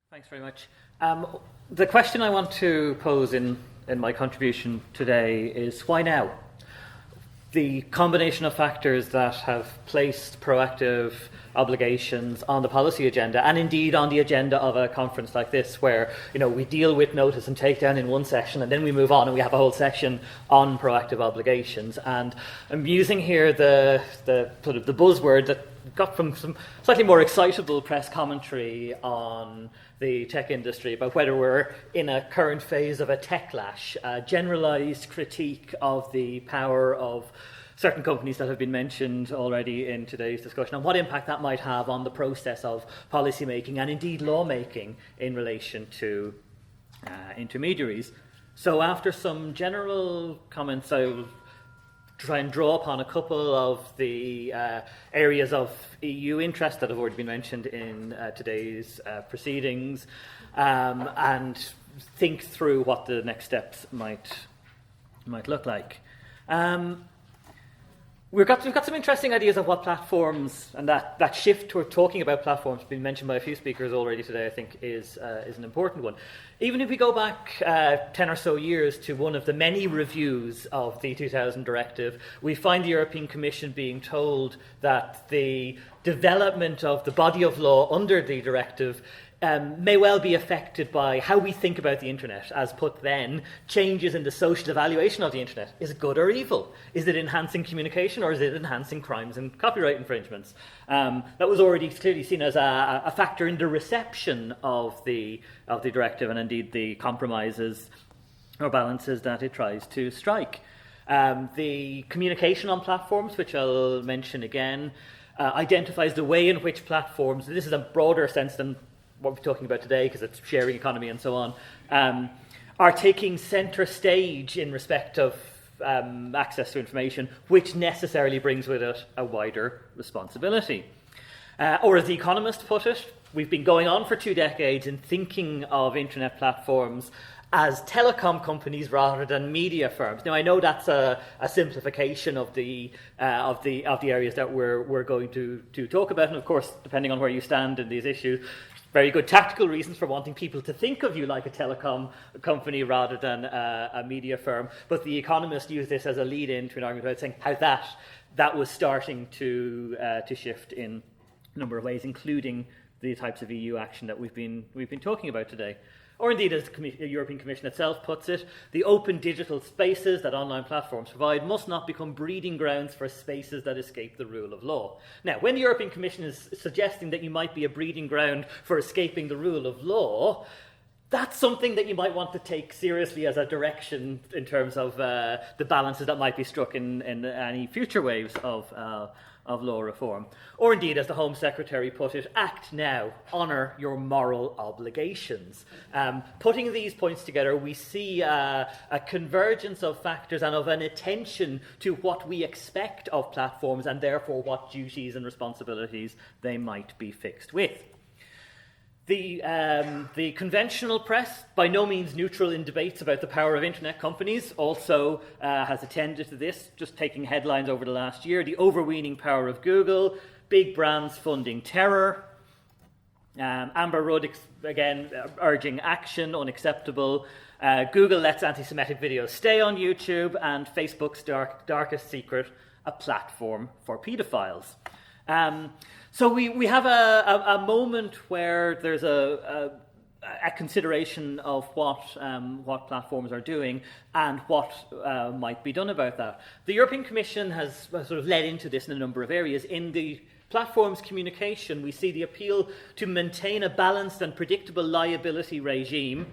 Thanks very much. The question I want to pose in my contribution today is why now? The combination of factors that have placed proactive obligations on the policy agenda, and indeed on the agenda of a conference like this, where we deal with notice and takedown in one session, and then we move on and we have a whole session on proactive obligations. And I'm using here the sort of the buzzword that got from some slightly more excitable press commentary on the tech industry about whether we're in a current phase of a techlash, a generalized critique of the power of certain companies that have been mentioned already in today's discussion, and what impact that might have on the process of policy making and indeed lawmaking in relation to intermediaries. So after some general comments, I'll try and draw upon a couple of the areas of EU interest that have already been mentioned in today's proceedings, and think through what the next steps might look like. We've got some interesting ideas of what platforms, and that shift toward talking about platforms, been mentioned by a few speakers already today, I think is an important one. Even if we go back 10 or so years to one of the many reviews of the 2000 directive, we find the European Commission being told that the development of the body of law under the directive may well be affected by how we think about the internet. As put then, changes in the social evaluation of the internet. Is it good or evil? Is it enhancing communication, or is it enhancing crimes and copyright infringements? That was already clearly seen as a factor in the reception of the directive, and indeed the compromises or balances that it tries to strike. The communication on platforms, which I'll mention again, identifies the way in which platforms, this is a broader sense than what we're talking about today, because it's sharing economy and so on, are taking centre stage in respect of access to information, which necessarily brings with it a wider responsibility. Or as The Economist put it, we've been going on for 2 decades in thinking of internet platforms as telecom companies rather than media firms. Now, I know that's a simplification of the areas that we're going to talk about, and of course, depending on where you stand in these issues, very good tactical reasons for wanting people to think of you like a telecom company rather than a media firm. But The Economist used this as a lead-in to an argument about saying how that was starting to shift in a number of ways, including the types of EU action that we've been talking about today. Or indeed, as the European Commission itself puts it, the open digital spaces that online platforms provide must not become breeding grounds for spaces that escape the rule of law. Now, when the European Commission is suggesting that you might be a breeding ground for escaping the rule of law, that's something that you might want to take seriously as a direction in terms of the balances that might be struck in any future waves of law reform. Or indeed, as the Home Secretary put it, act now, honour your moral obligations. Putting these points together, we see a convergence of factors and of an attention to what we expect of platforms, and therefore what duties and responsibilities they might be fixed with. The conventional press, by no means neutral in debates about the power of internet companies, also has attended to this, just taking headlines over the last year. The overweening power of Google, big brands funding terror, Amber Rudd, again, urging action, unacceptable. Google lets anti-Semitic videos stay on YouTube, and Facebook's darkest secret, a platform for paedophiles. So we have a moment where there's a consideration of what platforms are doing and what might be done about that. The European Commission has sort of led into this in a number of areas. In the platforms communication, we see the appeal to maintain a balanced and predictable liability regime,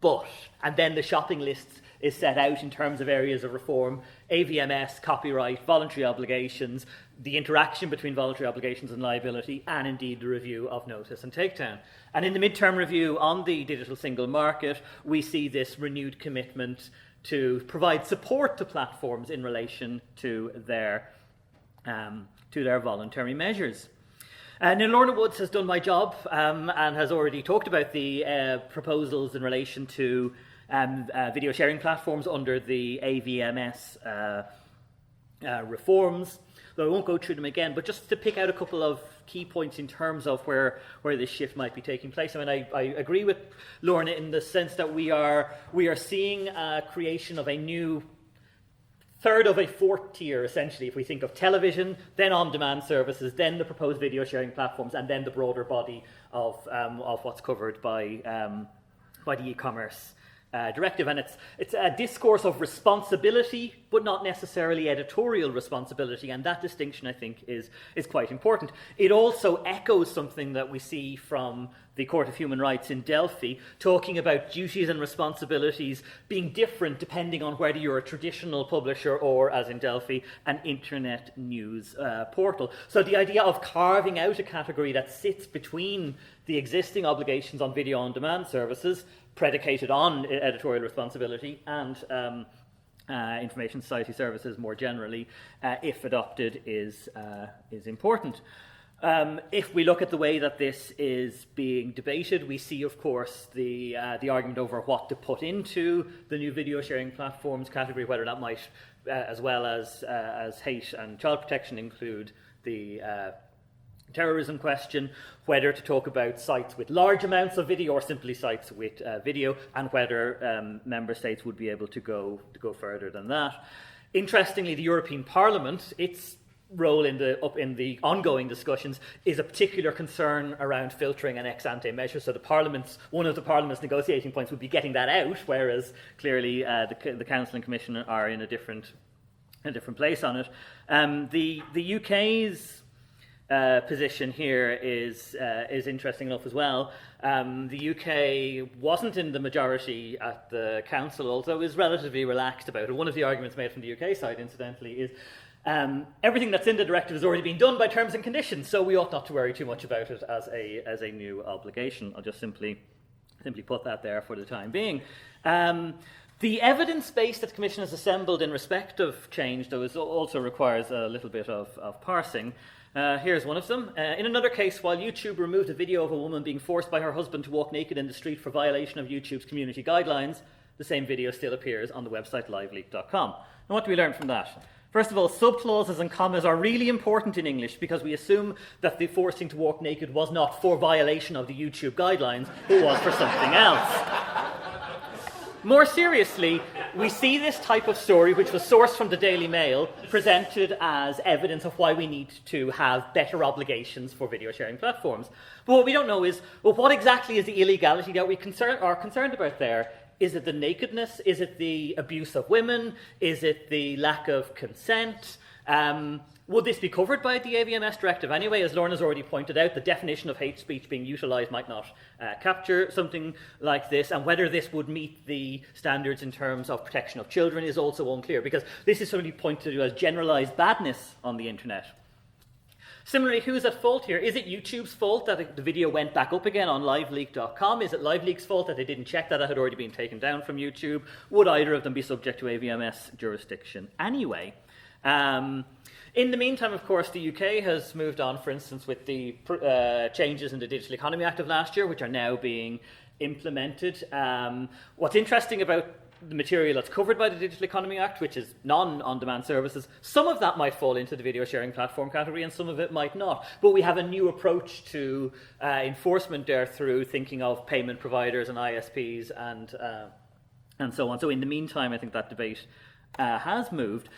and then the shopping list is set out in terms of areas of reform: AVMS, copyright, voluntary obligations, the interaction between voluntary obligations and liability, and indeed the review of notice and takedown. And in the midterm review on the digital single market, we see this renewed commitment to provide support to platforms in relation to their voluntary measures. Now, Lorna Woods has done my job and has already talked about the proposals in relation to video sharing platforms under the AVMS reforms. Though I won't go through them again, but just to pick out a couple of key points in terms of where this shift might be taking place. I mean, I agree with Lorna in the sense that we are seeing a creation of a new third of a fourth tier, essentially, if we think of television, then on-demand services, then the proposed video sharing platforms, and then the broader body of what's covered by the e-commerce directive. And it's a discourse of responsibility, but not necessarily editorial responsibility, and that distinction, I think, is quite important. It also echoes something that we see from the Court of Human Rights in Delphi, talking about duties and responsibilities being different depending on whether you're a traditional publisher or, as in Delphi, an internet news portal. So the idea of carving out a category that sits between the existing obligations on video on-demand services, predicated on editorial responsibility, and information society services more generally, if adopted, is important. If we look at the way that this is being debated, we see, of course, the argument over what to put into the new video sharing platforms category, whether that might, as well as hate and child protection, include the terrorism question, whether to talk about sites with large amounts of video or simply sites with video, and whether member states would be able to go further than that. Interestingly, the European Parliament, its role in the ongoing discussions is a particular concern around filtering and ex-ante measures. So one of the Parliament's negotiating points would be getting that out, whereas clearly the Council and Commission are in a different place on it. The UK's position here is interesting enough as well. The UK wasn't in the majority at the Council, although is relatively relaxed about it. One of the arguments made from the UK side, incidentally, is everything that's in the directive has already been done by terms and conditions, so we ought not to worry too much about it as a new obligation. I'll just simply put that there for the time being. The evidence base that the Commission has assembled in respect of change, though, also requires a little bit of parsing. Here's one of them. In another case, while YouTube removed a video of a woman being forced by her husband to walk naked in the street for violation of YouTube's community guidelines, the same video still appears on the website liveleak.com. And what do we learn from that? First of all, subclauses and commas are really important in English because we assume that the forcing to walk naked was not for violation of the YouTube guidelines, but was for something else. More seriously, we see this type of story, which was sourced from the Daily Mail, presented as evidence of why we need to have better obligations for video sharing platforms. But what we don't know is, well, what exactly is the illegality that we are concerned about there? Is it the nakedness? Is it the abuse of women? Is it the lack of consent? Would this be covered by the AVMS directive anyway? As Lorna's already pointed out, the definition of hate speech being utilised might not capture something like this, and whether this would meet the standards in terms of protection of children is also unclear, because this is sort of pointed to as generalised badness on the internet. Similarly, who's at fault here? Is it YouTube's fault that the video went back up again on liveleak.com? Is it LiveLeak's fault that they didn't check that it had already been taken down from YouTube? Would either of them be subject to AVMS jurisdiction anyway? In the meantime, of course, the UK has moved on, for instance, with the changes in the Digital Economy Act of last year, which are now being implemented. What's interesting about the material that's covered by the Digital Economy Act, which is non-on-demand services, some of that might fall into the video sharing platform category and some of it might not. But we have a new approach to enforcement there through thinking of payment providers and ISPs and so on. So in the meantime, I think that debate has moved.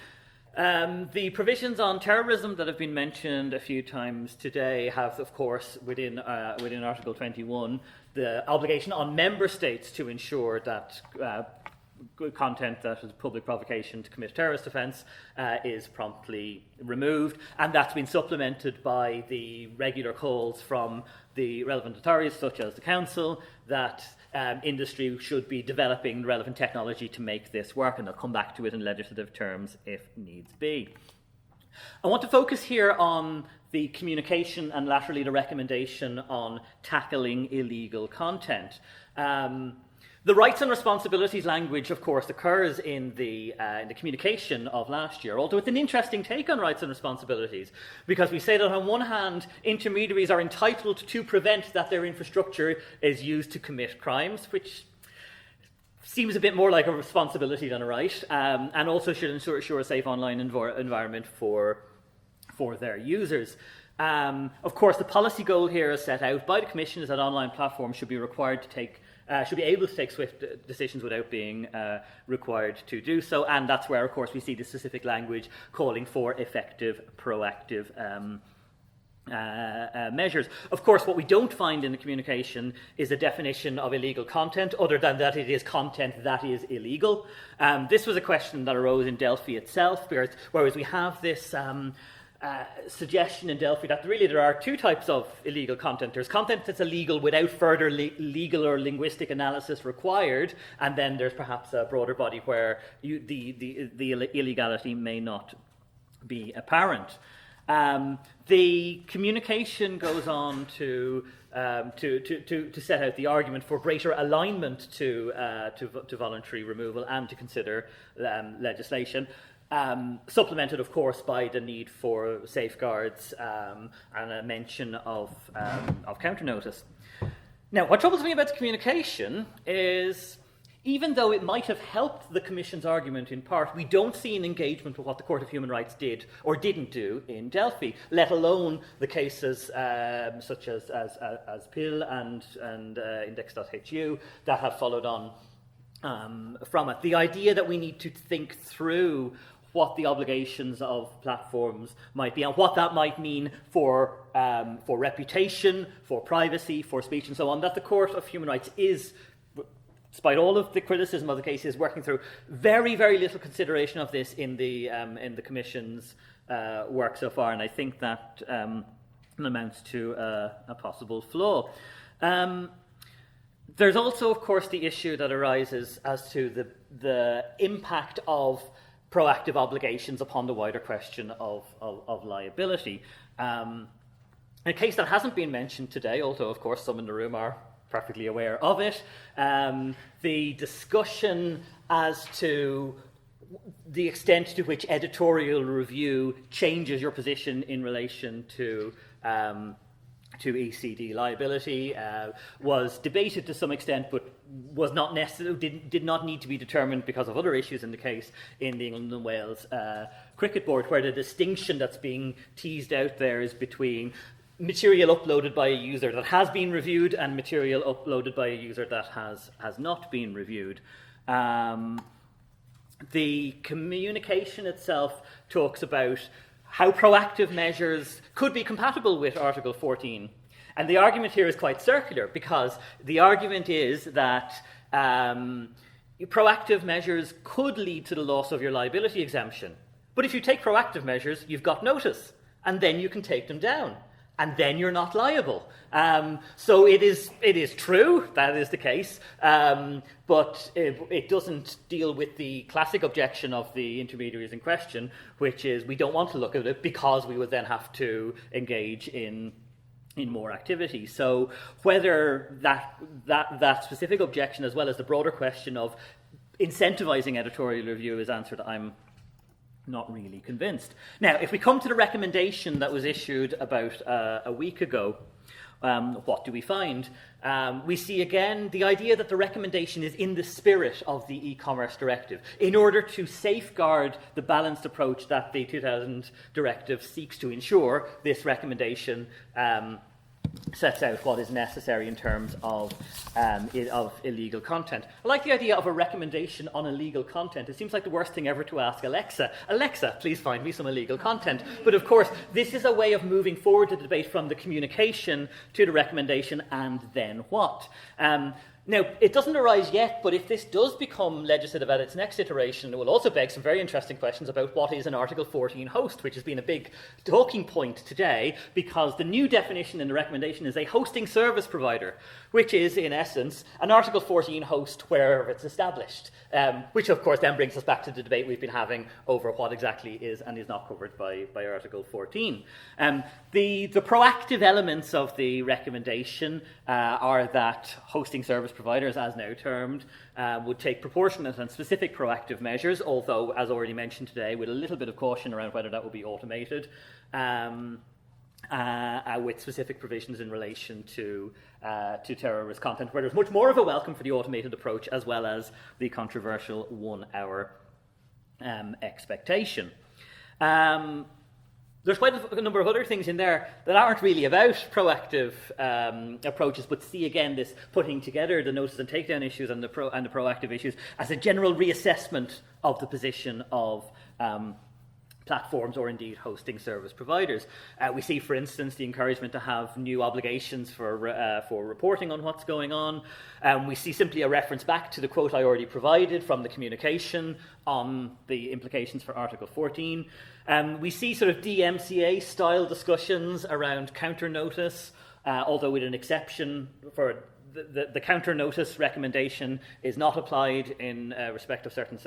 The provisions on terrorism that have been mentioned a few times today have, of course, within Article 21, the obligation on member states to ensure that content that is public provocation to commit terrorist offence is promptly removed, and that's been supplemented by the regular calls from the relevant authorities, such as the Council, that industry should be developing relevant technology to make this work, and they'll come back to it in legislative terms if needs be. I want to focus here on the communication and laterally the recommendation on tackling illegal content. The rights and responsibilities language, of course, occurs in the communication of last year, although it's an interesting take on rights and responsibilities, because we say that on one hand, intermediaries are entitled to prevent that their infrastructure is used to commit crimes, which seems a bit more like a responsibility than a right, and also should ensure a safe online environment for their users. Of course, the policy goal here is set out by the Commission is that online platforms should be required to take should be able to take swift decisions without being required to do so, and that's where, of course, we see the specific language calling for effective, proactive measures. Of course, what we don't find in the communication is a definition of illegal content, other than that it is content that is illegal. This was a question that arose in Delphi itself, whereas we have this suggestion in Delphi that really there are two types of illegal content. There's content that's illegal without further legal or linguistic analysis required, and then there's perhaps a broader body where the illegality may not be apparent. The communication goes on to set out the argument for greater alignment to voluntary removal and to consider legislation. Supplemented, of course, by the need for safeguards and a mention of counter notice. Now, what troubles me about the communication is, even though it might have helped the Commission's argument in part, we don't see an engagement with what the Court of Human Rights did or didn't do in Delphi, let alone the cases such as CIPIL and index.hu that have followed on from it. The idea that we need to think through what the obligations of platforms might be and what that might mean for reputation, for privacy, for speech and so on, that the Court of Human Rights is, despite all of the criticism of the case, is working through. Very, very little consideration of this in the Commission's work so far, and I think that amounts to a possible flaw. There's also, of course, the issue that arises as to the impact of proactive obligations upon the wider question of liability. A case that hasn't been mentioned today, although, of course, some in the room are perfectly aware of it, the discussion as to the extent to which editorial review changes your position in relation to ECD liability was debated to some extent, but was not necessarily did not need to be determined because of other issues in the case in the England and Wales Cricket Board, where the distinction that's being teased out there is between material uploaded by a user that has been reviewed and material uploaded by a user that has not been reviewed. The communication itself talks about how proactive measures could be compatible with Article 14. And the argument here is quite circular, because the argument is that proactive measures could lead to the loss of your liability exemption. But if you take proactive measures, you've got notice, and then you can take them down, and then you're not liable. So it is true, that is the case, but it doesn't deal with the classic objection of the intermediaries in question, which is we don't want to look at it because we would then have to engage in more activity. So whether that specific objection, as well as the broader question of incentivizing editorial review, is answered, I'm not really convinced. Now, if we come to the recommendation that was issued about a week ago, what do we find? We see again the idea that the recommendation is in the spirit of the e-commerce directive, in order to safeguard the balanced approach that the 2000 directive seeks to ensure. This recommendation sets out what is necessary in terms of illegal content. I like the idea of a recommendation on illegal content. It seems like the worst thing ever to ask Alexa, please find me some illegal content. But of course, this is a way of moving forward the debate from the communication to the recommendation, and then what? Now, it doesn't arise yet, but if this does become legislative at its next iteration, it will also beg some very interesting questions about what is an Article 14 host, which has been a big talking point today, because the new definition in the recommendation is a hosting service provider, which is, in essence, an Article 14 host wherever it's established, which, of course, then brings us back to the debate we've been having over what exactly is and is not covered by Article 14. The proactive elements of the recommendation are that hosting service providers, as now termed, would take proportionate and specific proactive measures, although, as already mentioned today, with a little bit of caution around whether that will be automated, with specific provisions in relation to terrorist content, where there's much more of a welcome for the automated approach, as well as the controversial 1 hour expectation. there's quite a number of other things in there that aren't really about proactive approaches, but see again this putting together the notice and takedown issues and the proactive issues as a general reassessment of the position of platforms or indeed hosting service providers. We see, for instance, the encouragement to have new obligations for reporting on what's going on. We see simply a reference back to the quote I already provided from the communication on the implications for Article 14. We see sort of DMCA style discussions around counter notice, although with an exception for the counter notice recommendation is not applied in respect of certain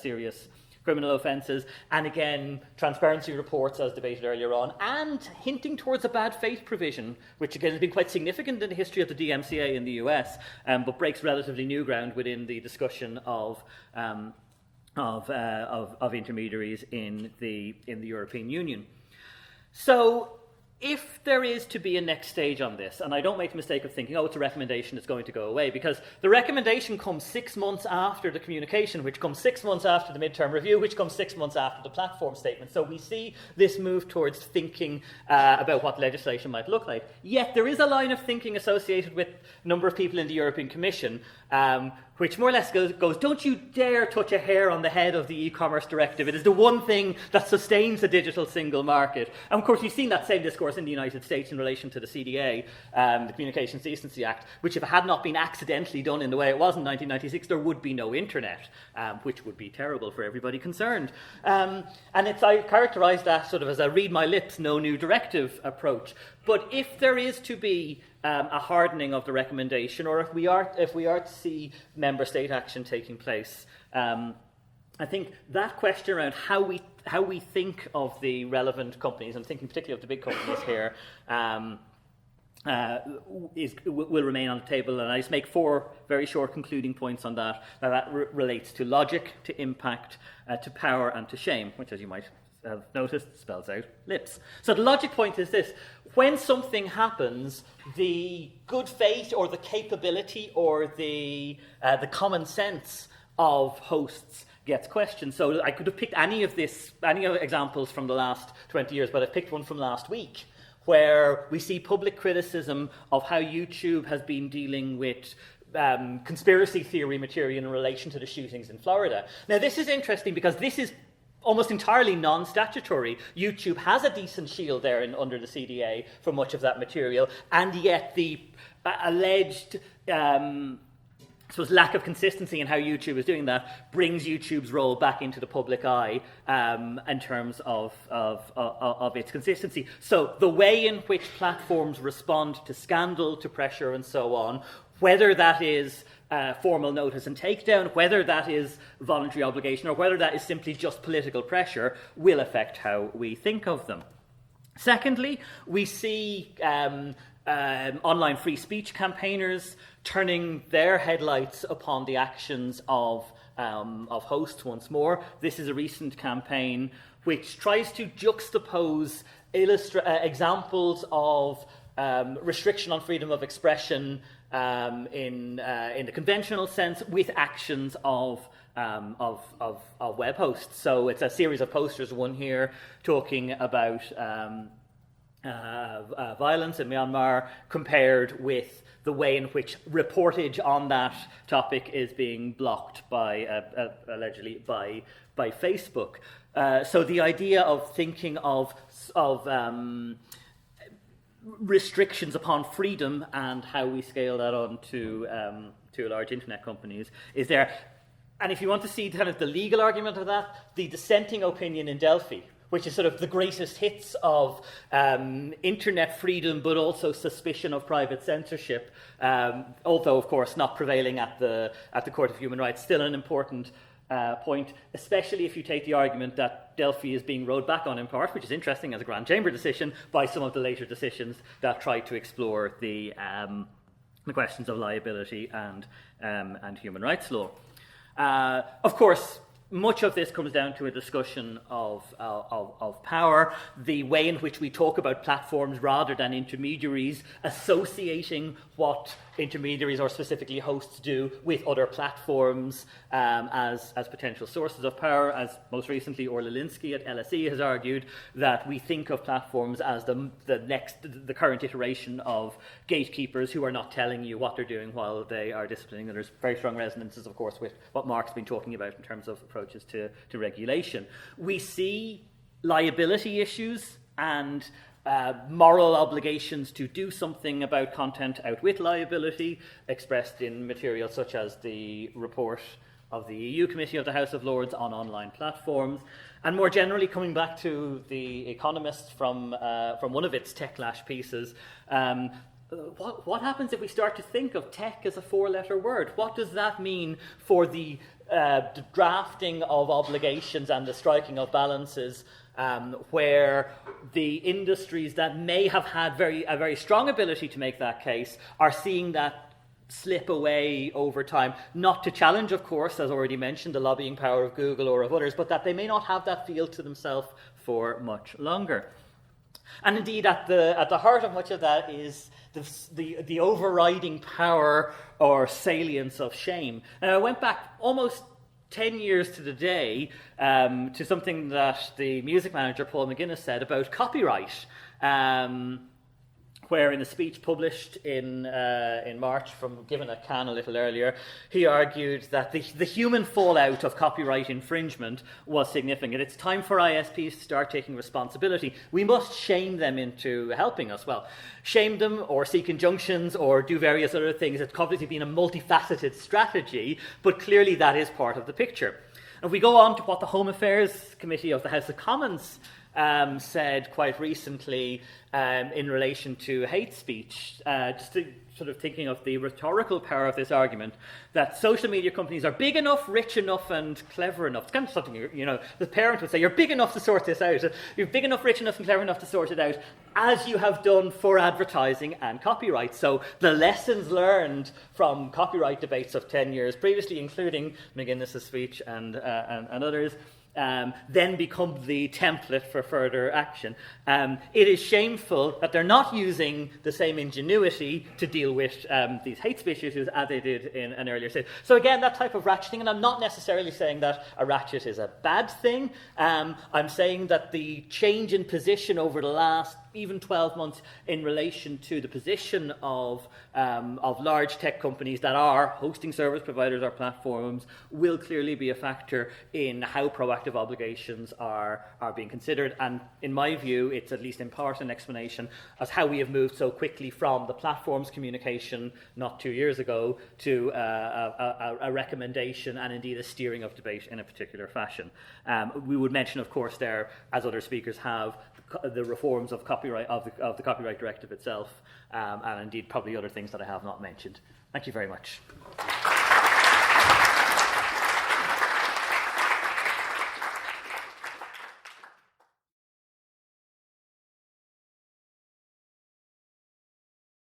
serious criminal offences, and again, transparency reports as debated earlier on, and hinting towards a bad faith provision, which again has been quite significant in the history of the DMCA in the US, but breaks relatively new ground within the discussion of intermediaries in the European Union. So, if there is to be a next stage on this, and I don't make the mistake of thinking, oh, it's a recommendation, it's going to go away, because the recommendation comes 6 months after the communication, which comes 6 months after the midterm review, which comes 6 months after the platform statement. So we see this move towards thinking about what legislation might look like. Yet there is a line of thinking associated with a number of people in the European Commission, which more or less goes, don't you dare touch a hair on the head of the e-commerce directive. It is the one thing that sustains the digital single market. And of course, you've seen that same discourse in the United States in relation to the CDA, the Communications Decency Act, which if it had not been accidentally done in the way it was in 1996, there would be no internet, which would be terrible for everybody concerned. And I characterise that sort of as a read my lips, no new directive approach. But if there is to be a hardening of the recommendation, or if we are to see member state action taking place, I think that question around how we think of the relevant companies, and thinking particularly of the big companies here, will remain on the table. And I just make 4 very short concluding points on that. Now that relates to logic, to impact, to power, and to shame, which, as you might have noticed, spells out lips. So the logic point is this: when something happens, the good faith or the capability or the common sense of hosts gets questioned. So I could have picked any of examples from the last 20 years, but I've picked one from last week, where we see public criticism of how YouTube has been dealing with conspiracy theory material in relation to the shootings in Florida. Now, this is interesting because this is almost entirely non-statutory. YouTube has a decent shield there under the CDA for much of that material, and yet the alleged lack of consistency in how YouTube is doing that brings YouTube's role back into the public eye in terms of its consistency. So the way in which platforms respond to scandal, to pressure, and so on, whether that is formal notice and takedown, whether that is voluntary obligation, or whether that is simply just political pressure, will affect how we think of them. Secondly, we see online free speech campaigners turning their headlights upon the actions of hosts once more. This is a recent campaign which tries to juxtapose examples of restriction on freedom of expression in the conventional sense with actions of web hosts. So it's a series of posters, one here talking about violence in Myanmar compared with the way in which reportage on that topic is being blocked by allegedly by Facebook. So the idea of thinking of restrictions upon freedom and how we scale that on to large internet companies is there. And if you want to see kind of the legal argument of that, the dissenting opinion in Delphi, which is sort of the greatest hits of internet freedom, but also suspicion of private censorship, although, of course, not prevailing at the Court of Human Rights, still an important point, especially if you take the argument that Delphi is being rowed back on in part, which is interesting as a Grand Chamber decision, by some of the later decisions that try to explore the questions of liability and human rights law. Of course, much of this comes down to a discussion of power, the way in which we talk about platforms rather than intermediaries, associating what intermediaries or specifically hosts do with other platforms as potential sources of power. As most recently Orla Linsky at LSE has argued, that we think of platforms as the current iteration of gatekeepers who are not telling you what they're doing while they are disciplining. And there's very strong resonances, of course, with what Mark's been talking about in terms of approaches to regulation. We see liability issues and moral obligations to do something about content outwit liability, expressed in materials such as the report of the EU Committee of the House of Lords on online platforms, and more generally, coming back to The Economist from one of its techlash pieces, what happens if we start to think of tech as a four-letter word? What does that mean for the drafting of obligations and the striking of balances, where the industries that may have had a very strong ability to make that case are seeing that slip away over time? Not to challenge, of course, as already mentioned, the lobbying power of Google or of others, but that they may not have that field to themselves for much longer. And indeed, at the heart of much of that is the overriding power or salience of shame. And I went back almost 10 years to the day to something that the music manager Paul McGuinness said about copyright, where in a speech published in March, given at Cannes a little earlier, he argued that the human fallout of copyright infringement was significant. It's time for ISPs to start taking responsibility. We must shame them into helping us. Well, shame them or seek injunctions or do various other things. It's obviously been a multifaceted strategy, but clearly that is part of the picture. And if we go on to what the Home Affairs Committee of the House of Commons said quite recently in relation to hate speech, just to, sort of thinking of the rhetorical power of this argument, that social media companies are big enough, rich enough, and clever enough. It's kind of something, the parent would say, you're big enough to sort this out. You're big enough, rich enough, and clever enough to sort it out, as you have done for advertising and copyright. So the lessons learned from copyright debates of 10 years previously, including McGuinness's speech and others, then become the template for further action. It is shameful that they're not using the same ingenuity to deal with these hate speech issues as they did in an earlier stage. So again, that type of ratcheting, and I'm not necessarily saying that a ratchet is a bad thing. I'm saying that the change in position over the last even 12 months in relation to the position of large tech companies that are hosting service providers or platforms will clearly be a factor in how proactive obligations are being considered. And in my view, it's at least in part an explanation as how we have moved so quickly from the platform's communication not 2 years ago to a recommendation and indeed a steering of debate in a particular fashion. We would mention, of course, there, as other speakers have, the reforms of copyright of the Copyright Directive itself, and indeed probably other things that I have not mentioned. Thank you very much.